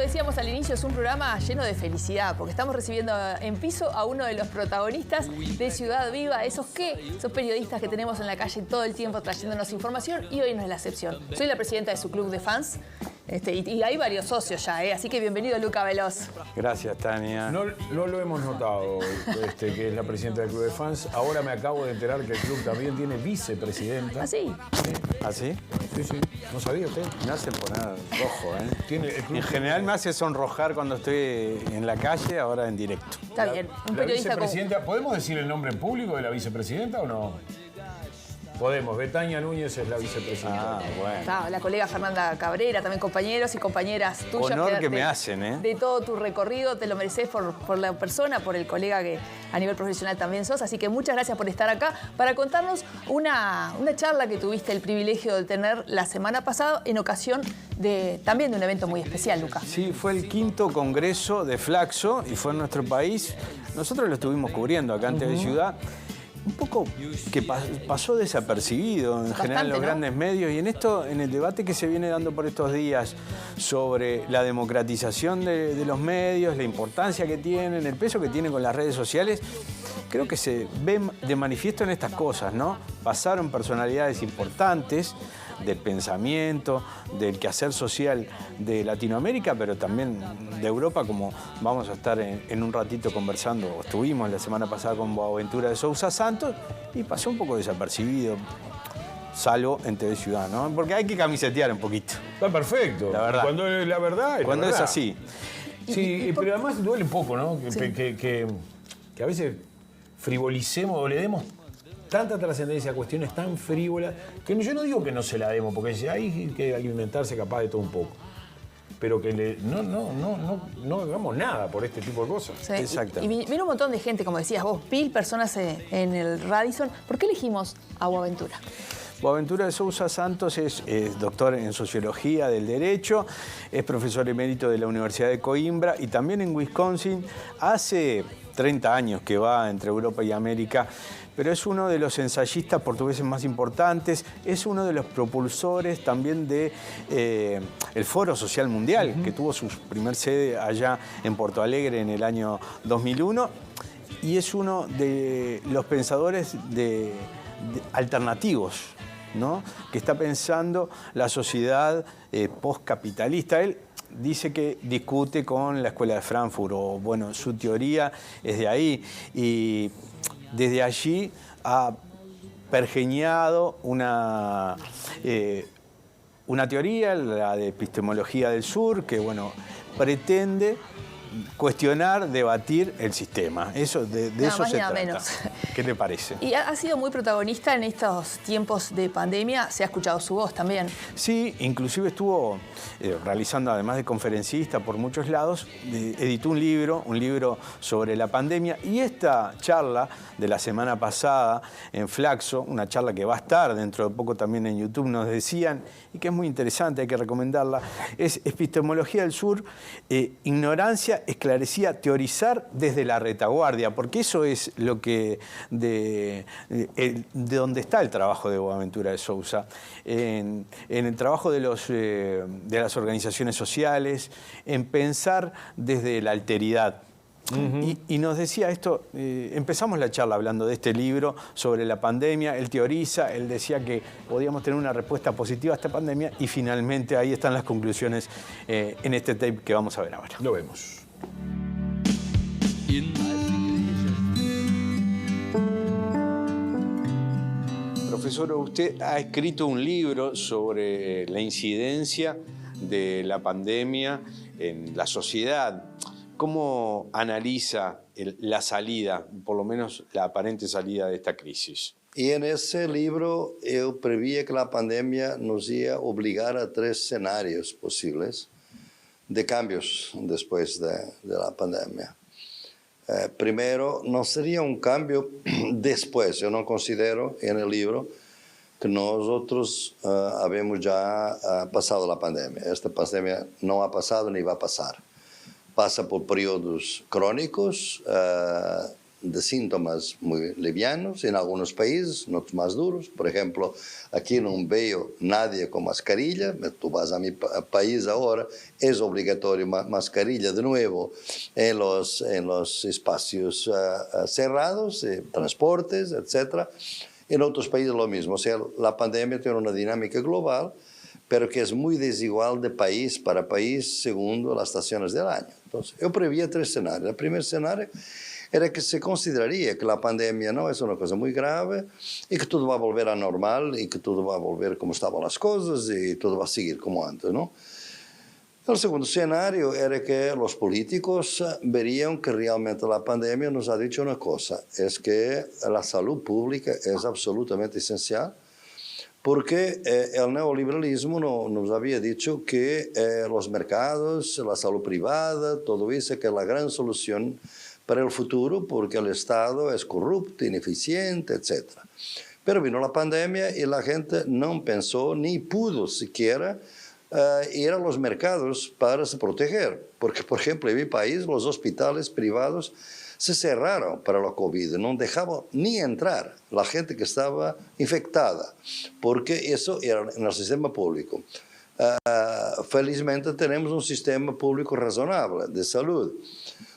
decíamos al inicio, es un programa lleno de felicidad, porque estamos recibiendo en piso a uno de los protagonistas de Ciudad Viva, esos periodistas que tenemos en la calle todo el tiempo trayéndonos información, y hoy no es la excepción. Soy la presidenta de su club de fans, y hay varios socios ya, así que bienvenido, Luca Veloz. Gracias, Tania. No lo hemos notado, que es la presidenta del club de fans. Ahora me acabo de enterar que el club también tiene vicepresidenta. ¿Ah, sí? ¿Ah, sí? Sí, sí. ¿No sabía usted? Me hace poner rojo, ¿eh? El club en general me hace sonrojar cuando estoy en la calle, ahora en directo. Está bien. Un la periodista vicepresidenta, ¿podemos decir el nombre en público de la vicepresidenta o no? Podemos. Betania Núñez es la vicepresidenta. Ah, bueno. Está la colega Fernanda Cabrera, también compañeros y compañeras tuyas. Honor que me hacen, ¿eh? De todo tu recorrido, te lo mereces por la persona, por el colega que a nivel profesional también sos. Así que muchas gracias por estar acá para contarnos una charla que tuviste el privilegio de tener la semana pasada en ocasión también de un evento muy especial, Luca. Sí, fue el 5º congreso de Flaxo y fue en nuestro país. Nosotros lo estuvimos cubriendo acá en TV Ciudad. Un poco que pasó desapercibido en general en los grandes medios, y en el debate que se viene dando por estos días sobre la democratización de los medios, la importancia que tienen, el peso que tienen con las redes sociales, creo que se ve de manifiesto en estas cosas, ¿no? Pasaron personalidades importantes del pensamiento, del quehacer social de Latinoamérica, pero también de Europa, como vamos a estar en un ratito conversando, o estuvimos la semana pasada con Boaventura de Sousa Santos, y pasó un poco desapercibido, salvo en TV Ciudad, ¿no? Porque hay que camisetear un poquito. Está perfecto. La verdad. Cuando es la verdad, es Cuando la es verdad. así. Sí, pero además duele un poco, ¿no? Que a veces frivolicemos o le demos tanta trascendencia a cuestiones tan frívolas, que yo no digo que no se la demos, porque hay que alimentarse capaz de todo un poco, pero que no hagamos nada por este tipo de cosas. Sí. Exacto. Y vino un montón de gente, como decías vos, 1000 personas en el Radisson. ¿Por qué elegimos a Boaventura? Boaventura de Sousa Santos es doctor en Sociología del Derecho, es profesor emérito de la Universidad de Coimbra y también en Wisconsin. Hace 30 años que va entre Europa y América, pero es uno de los ensayistas portugueses más importantes, es uno de los propulsores también de el Foro Social Mundial, que tuvo su primer sede allá en Porto Alegre en el año 2001, y es uno de los pensadores alternativos, ¿no? Que está pensando la sociedad postcapitalista. Él dice que discute con la Escuela de Frankfurt, o bueno, su teoría es de ahí, y desde allí ha pergeñado una teoría, la de epistemología del sur, que bueno, pretende cuestionar, debatir el sistema. De eso se trata. Menos. ¿Qué te parece? Y ha sido muy protagonista en estos tiempos de pandemia, se ha escuchado su voz también. Sí, inclusive estuvo realizando, además de conferencista por muchos lados, editó un libro sobre la pandemia, y esta charla de la semana pasada en Flaxo, una charla que va a estar dentro de poco también en YouTube, nos decían, y que es muy interesante, hay que recomendarla, es Epistemología del Sur, ignorancia esclarecida, teorizar desde la retaguardia, porque eso es lo que de donde está el trabajo de Boaventura de Sousa, en el trabajo de las organizaciones sociales, en pensar desde la alteridad. Y nos decía esto, empezamos la charla hablando de este libro sobre la pandemia, él teoriza, él decía que podíamos tener una respuesta positiva a esta pandemia, y finalmente ahí están las conclusiones en este tape que vamos a ver ahora. Lo vemos. Profesor, usted ha escrito un libro sobre la incidencia de la pandemia en la sociedad. ¿Cómo analiza la salida, por lo menos la aparente salida de esta crisis? Y en ese libro yo preveía que la pandemia nos iba a obligar a 3 escenarios posibles de cambios después de la pandemia. Primero, no sería un cambio después. Yo no considero en el libro que nosotros habemos ya pasado la pandemia. Esta pandemia no ha pasado ni va a pasar. Pasa por periodos crónicos de síntomas muy livianos, en algunos países, en otros más duros. Por ejemplo, aquí no veo nadie con mascarilla. Tú vas a mi país ahora, es obligatorio mascarilla de nuevo en los espacios cerrados, transportes, etc. En otros países lo mismo. O sea, la pandemia tiene una dinámica global, pero que es muy desigual de país para país según las estaciones del año. Entonces, yo preveía 3 escenarios. El primer escenario era que se consideraría que la pandemia no es una cosa muy grave y que todo va a volver a normal y que todo va a volver como estaban las cosas y todo va a seguir como antes, ¿no? El segundo escenario era que los políticos verían que realmente la pandemia nos ha dicho una cosa, es que la salud pública es absolutamente esencial, porque el neoliberalismo nos había dicho que los mercados, la salud privada, todo eso que es la gran solución para el futuro, porque el Estado es corrupto, ineficiente, etc. Pero vino la pandemia y la gente no pensó ni pudo siquiera ir a los mercados para se proteger, porque, por ejemplo, en mi país los hospitales privados se cerraron para la COVID, no dejaban ni entrar la gente que estaba infectada, porque eso era en el sistema público. Felizmente tenemos un sistema público razonable de salud.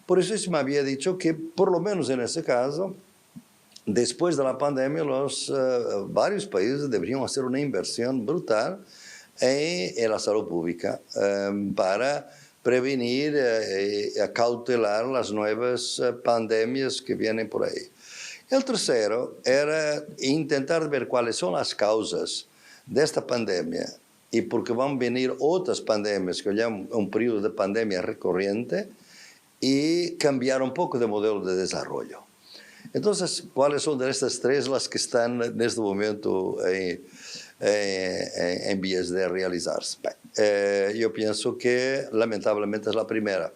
Por eso se me había dicho que, por lo menos en ese caso, después de la pandemia, varios países deberían hacer una inversión brutal en la salud pública para prevenir y cautelar las nuevas pandemias que vienen por ahí. El tercero era intentar ver cuáles son las causas de esta pandemia y porque van a venir otras pandemias que llaman un periodo de pandemia recurrente y cambiar un poco de modelo de desarrollo. Entonces, ¿cuáles son de estas 3 las que están en este momento en vías de realizarse? Yo pienso que lamentablemente es la primera.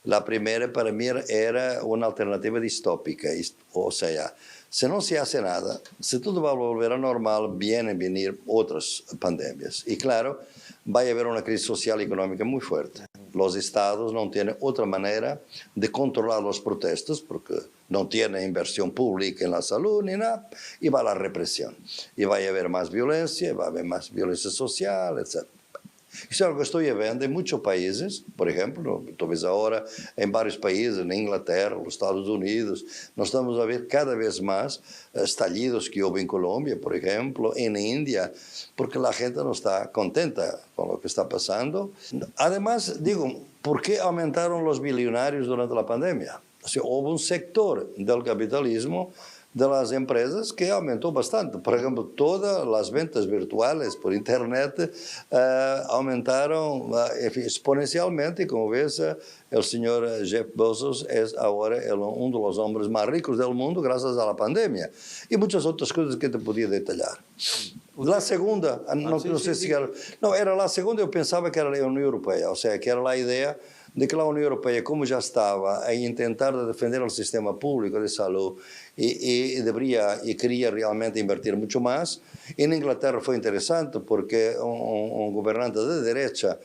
La primera para mí era una alternativa distópica, o sea, si no se hace nada, si todo va a volver a normal, vienen a venir otras pandemias. Y claro, va a haber una crisis social y económica muy fuerte. Los estados no tienen otra manera de controlar los protestos porque no tienen inversión pública en la salud ni nada, y va la represión. Y va a haber más violencia, va a haber más violencia social, etc. Eso es algo que estoy viendo en muchos países, por ejemplo, tú ves ahora en varios países, en Inglaterra, los Estados Unidos, nos estamos a ver cada vez más estallidos que hubo en Colombia, por ejemplo, en India, porque la gente no está contenta con lo que está pasando. Además, digo, ¿por qué aumentaron los billonarios durante la pandemia? O sea, hubo un sector del capitalismo de las empresas que aumentó bastante. Por ejemplo, todas las ventas virtuales por Internet aumentaron exponencialmente. Como ves, el señor Jeff Bezos es ahora uno de los hombres más ricos del mundo gracias a la pandemia. Y muchas otras cosas que te podía detallar. La segunda, no sé si era... No, era la segunda, yo pensaba que era la Unión Europea. O sea, que era la idea de que la Unión Europea, como ya estaba a intentar defender el sistema público de salud y quería realmente invertir mucho más. En Inglaterra fue interesante porque un gobernante de derecha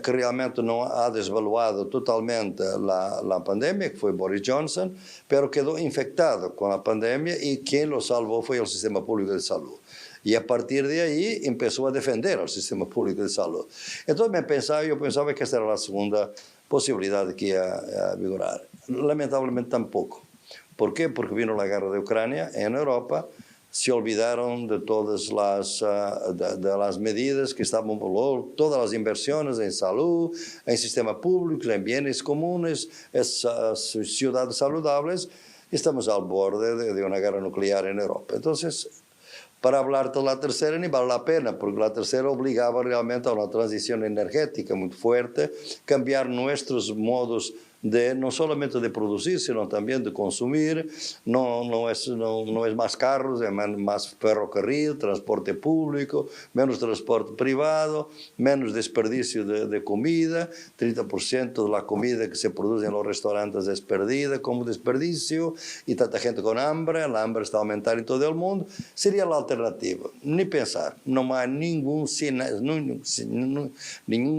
que realmente no ha desvaluado totalmente la pandemia, que fue Boris Johnson, pero quedó infectado con la pandemia y quien lo salvó fue el sistema público de salud. Y a partir de ahí empezó a defender el sistema público de salud. Entonces yo pensaba que esta era la segunda posibilidad que iba a vigorar. Lamentablemente tampoco. ¿Por qué? Porque vino la guerra de Ucrania en Europa, se olvidaron de todas las medidas que estaban, todas las inversiones en salud, en sistemas públicos, en bienes comunes, esas ciudades saludables. Estamos al borde de una guerra nuclear en Europa. Entonces, para hablar de la tercera ni vale la pena, porque la tercera obligaba realmente a una transición energética muy fuerte, cambiar nuestros modos no solamente de producir, sino también de consumir. No es más carros, es más ferrocarril, transporte público, menos transporte privado, menos desperdicio de comida. 30% de la comida que se produce en los restaurantes es perdida como desperdicio y tanta gente con hambre, el hambre está aumentando en todo el mundo. Sería la alternativa. Ni pensar, no hay ningún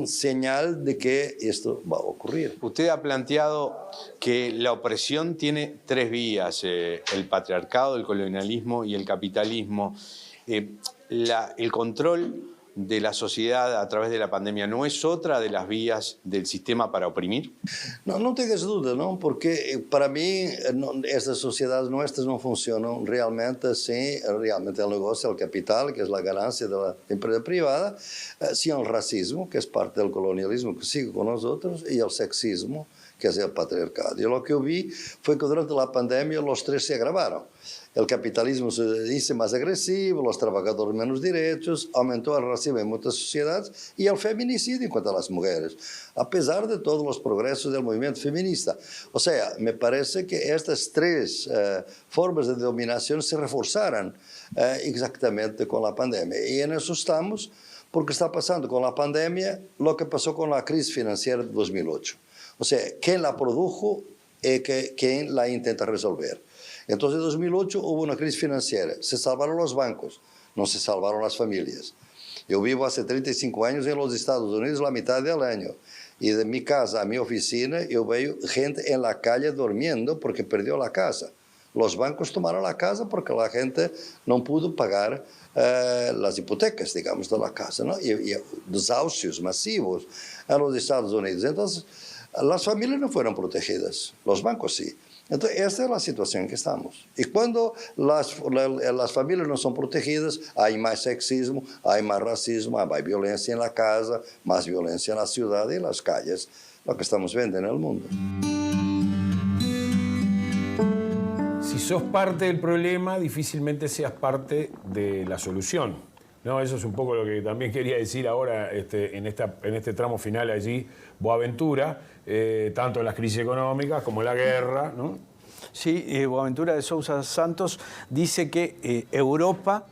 señal de que esto va a ocurrir. Usted ha planteado planteado que la opresión tiene tres vías, el patriarcado, el colonialismo y el capitalismo. El control de la sociedad a través de la pandemia no es otra de las vías del sistema para oprimir? No tengas duda, ¿no? Porque para mí estas sociedades nuestras no funcionan realmente sin realmente el negocio, el capital, que es la ganancia de la empresa privada, sin el racismo, que es parte del colonialismo que sigue con nosotros, y el sexismo, que es el patriarcado. Y lo que yo vi fue que durante la pandemia los tres se agravaron. El capitalismo se hizo más agresivo, los trabajadores menos derechos, aumentó el racismo en muchas sociedades y el feminicidio en cuanto a las mujeres, a pesar de todos los progresos del movimiento feminista. O sea, me parece que estas tres formas de dominación se reforzaron exactamente con la pandemia. Y en eso estamos, porque está pasando con la pandemia lo que pasó con la crisis financiera de 2008. O sea, quien la produjo es quien la intenta resolver. Entonces, en 2008 hubo una crisis financiera. Se salvaron los bancos, no se salvaron las familias. Yo vivo hace 35 años en los Estados Unidos la mitad del año. Y de mi casa a mi oficina yo veo gente en la calle durmiendo porque perdió la casa. Los bancos tomaron la casa porque la gente no pudo pagar las hipotecas, digamos, de la casa, ¿no? Y desahucios masivos en los Estados Unidos. Entonces, las familias no fueron protegidas, los bancos sí. Entonces, esta es la situación en que estamos. Y cuando las familias no son protegidas, hay más sexismo, hay más racismo, hay violencia en la casa, más violencia en la ciudad y en las calles, lo que estamos viendo en el mundo. Si sos parte del problema, difícilmente seas parte de la solución. No, eso es un poco lo que también quería decir ahora en este tramo final allí, Boaventura, tanto en las crisis económicas como en la guerra, ¿no? Sí, Boaventura de Sousa Santos dice que Europa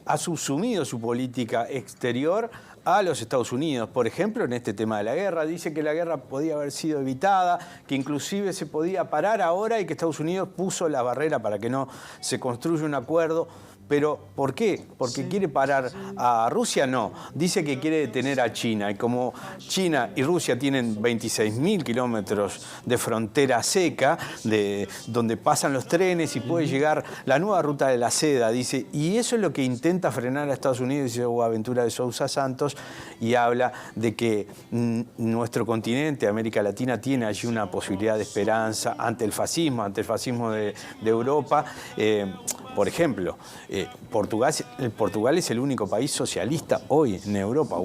ha subsumido su política exterior a los Estados Unidos. Por ejemplo, en este tema de la guerra, dice que la guerra podía haber sido evitada, que inclusive se podía parar ahora y que Estados Unidos puso la barrera para que no se construya un acuerdo. Pero, ¿por qué? ¿Porque quiere parar a Rusia? No. Dice que quiere detener a China. Y como China y Rusia tienen 26.000 kilómetros de frontera seca, donde pasan los trenes y puede llegar la nueva ruta de la seda, dice, y eso es lo que intenta frenar a Estados Unidos, dice Boaventura de Sousa Santos, y habla de que nuestro continente, América Latina, tiene allí una posibilidad de esperanza ante el fascismo de Europa. Por ejemplo, Portugal es el único país socialista hoy en Europa.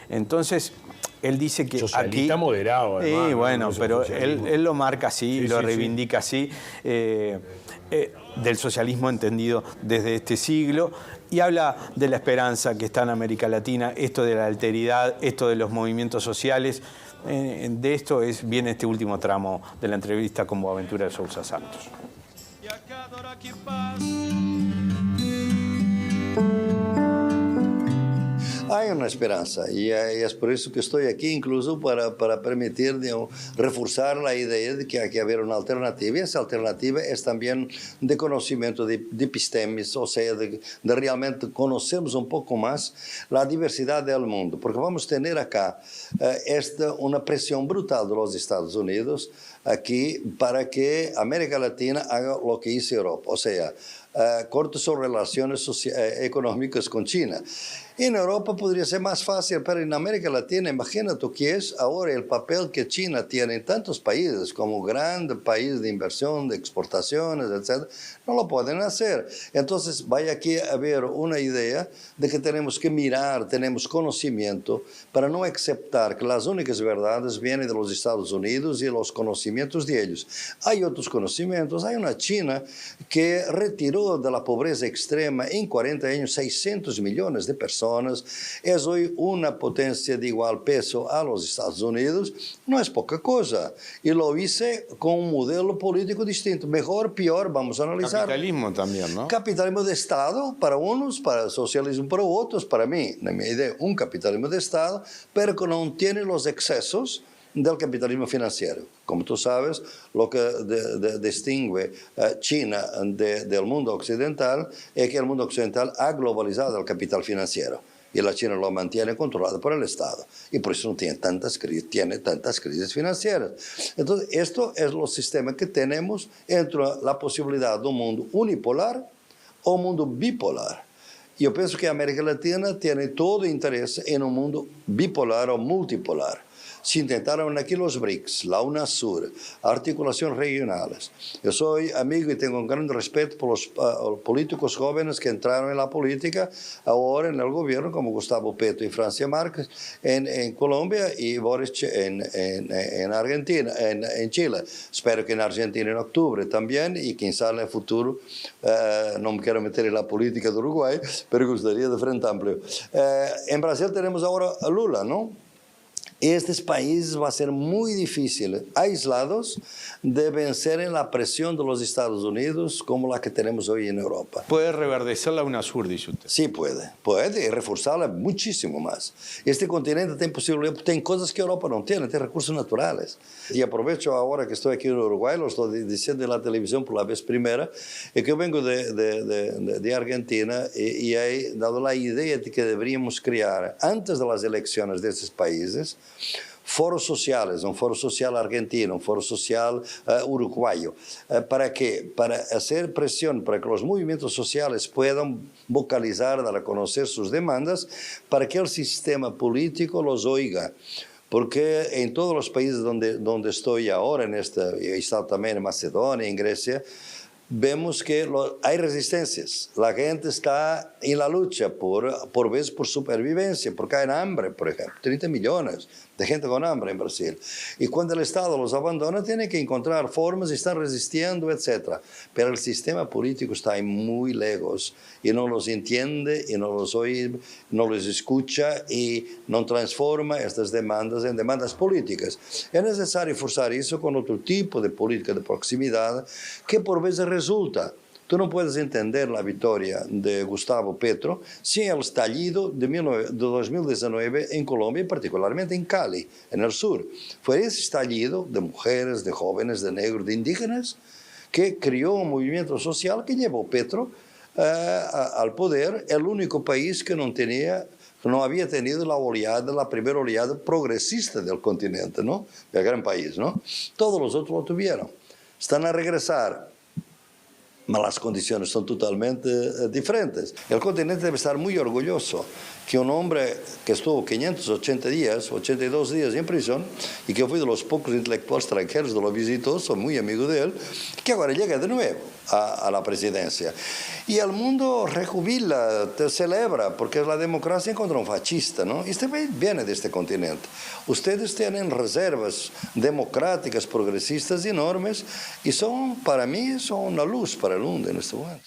Entonces, él dice que socialista aquí, moderado, además. Sí, bueno, pero él lo marca así, sí, lo reivindica así, del socialismo entendido desde este siglo, y habla de la esperanza que está en América Latina, esto de la alteridad, esto de los movimientos sociales. De esto viene este último tramo de la entrevista con Boaventura de Sousa Santos. Hay una esperanza y es por eso que estoy aquí, incluso para permitir reforzar la idea de que hay que haber una alternativa. Y esa alternativa es también de conocimiento de epistemis, o sea, de realmente conocermos un poco más la diversidad del mundo, porque vamos a tener acá una presión brutal de los Estados Unidos aquí para que América Latina haga lo que hizo Europa, o sea, corte sus relaciones económicas con China. En Europa podría ser más fácil, pero en América Latina, imagínate que es ahora el papel que China tiene en tantos países como gran país de inversión, de exportaciones, etc. No lo pueden hacer. Entonces, vaya aquí a haber una idea de que tenemos que mirar, tenemos conocimiento para no aceptar que las únicas verdades vienen de los Estados Unidos y los conocimientos de ellos. Hay otros conocimientos. Hay una China que retiró de la pobreza extrema en 40 años 600 millones de personas. Es hoy una potencia de igual peso a los Estados Unidos, no es poca cosa. Y lo hice con un modelo político distinto. Mejor, peor, vamos a analizar. Capitalismo también, ¿no? Capitalismo de Estado para unos, para socialismo para otros. Para mí, en mi idea, un capitalismo de Estado, pero que no tiene los excesos del capitalismo financiero. Como tú sabes, lo que distingue China del mundo occidental es que el mundo occidental ha globalizado el capital financiero. y la China lo mantiene controlado por el Estado. Y por eso no tiene tantas crisis financieras. Entonces, esto es el sistema que tenemos entre la posibilidad de un mundo unipolar o un mundo bipolar. Yo pienso que América Latina tiene todo interés en un mundo bipolar o multipolar. Se intentaron aquí los BRICS, la UNASUR, articulaciones regionales. Yo soy amigo y tengo un gran respeto por los políticos jóvenes que entraron en la política ahora en el gobierno, como Gustavo Petro y Francia Márquez en Colombia y Boric en Argentina, en Chile. Espero que en Argentina en octubre también y quizá en el futuro, no me quiero meter en la política de Uruguay, pero gustaría de Frente Amplio. En Brasil tenemos ahora a Lula, ¿no? Estos países va a ser muy difícil, aislados, de vencer en la presión de los Estados Unidos como la que tenemos hoy en Europa. ¿Puede reverdecer la UNASUR, dice usted? Sí, puede y reforzarla muchísimo más. Este continente tiene cosas que Europa no tiene recursos naturales. Y aprovecho ahora que estoy aquí en Uruguay, lo estoy diciendo en la televisión por la vez primera, que yo vengo de Argentina y he dado la idea de que deberíamos crear, antes de las elecciones de estos países, foros sociales, un foro social argentino, un foro social uruguayo. ¿Para qué? Para hacer presión, para que los movimientos sociales puedan vocalizar, dar a conocer sus demandas, para que el sistema político los oiga. Porque en todos los países donde estoy ahora, he estado también en Macedonia, en Grecia, vemos que hay resistencias. La gente está en la lucha por vez por supervivencia, porque hay hambre, por ejemplo. 30 millones de gente con hambre en Brasil. Y cuando el Estado los abandona, tienen que encontrar formas y están resistiendo, etc. Pero el sistema político está ahí muy lejos y no los entiende y no los oye, no los escucha y no transforma estas demandas en demandas políticas. Es necesario forzar eso con otro tipo de política de proximidad que por veces resulta. Tú no puedes entender la victoria de Gustavo Petro sin el estallido de 2019 en Colombia y particularmente en Cali, en el sur. Fue ese estallido de mujeres, de jóvenes, de negros, de indígenas, que creó un movimiento social que llevó Petro al poder, el único país que no había tenido la primera oleada progresista del continente, ¿no? El gran país, ¿no? Todos los otros lo tuvieron. Están a regresar. Las condiciones son totalmente diferentes. El continente debe estar muy orgulloso que un hombre que estuvo 82 días en prisión y que fue de los pocos intelectuales extranjeros que lo visitó, soy muy amigo de él, que ahora llega de nuevo a la presidencia. Y el mundo rejubila, te celebra, porque la democracia contra un fascista, ¿no? Este viene de este continente. Ustedes tienen reservas democráticas, progresistas enormes y para mí, son una luz para el mundo en este momento.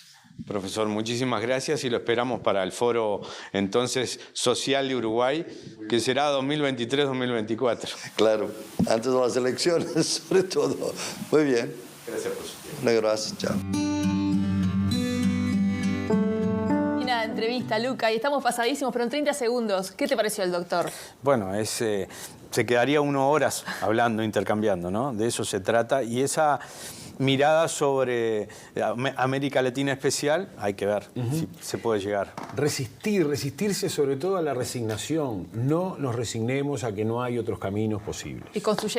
Profesor, muchísimas gracias y lo esperamos para el foro entonces social de Uruguay, que será 2023-2024. Claro, antes de las elecciones, sobre todo. Muy bien. Gracias por su tiempo. Una gracias, chao. Entrevista, Luca, y estamos pasadísimos, pero en 30 segundos, ¿qué te pareció el doctor? Bueno, se quedaría 1 hora hablando, intercambiando, ¿no? De eso se trata, y esa mirada sobre América Latina especial, hay que ver si se puede llegar. Resistirse sobre todo a la resignación. No nos resignemos a que no hay otros caminos posibles. Y construyendo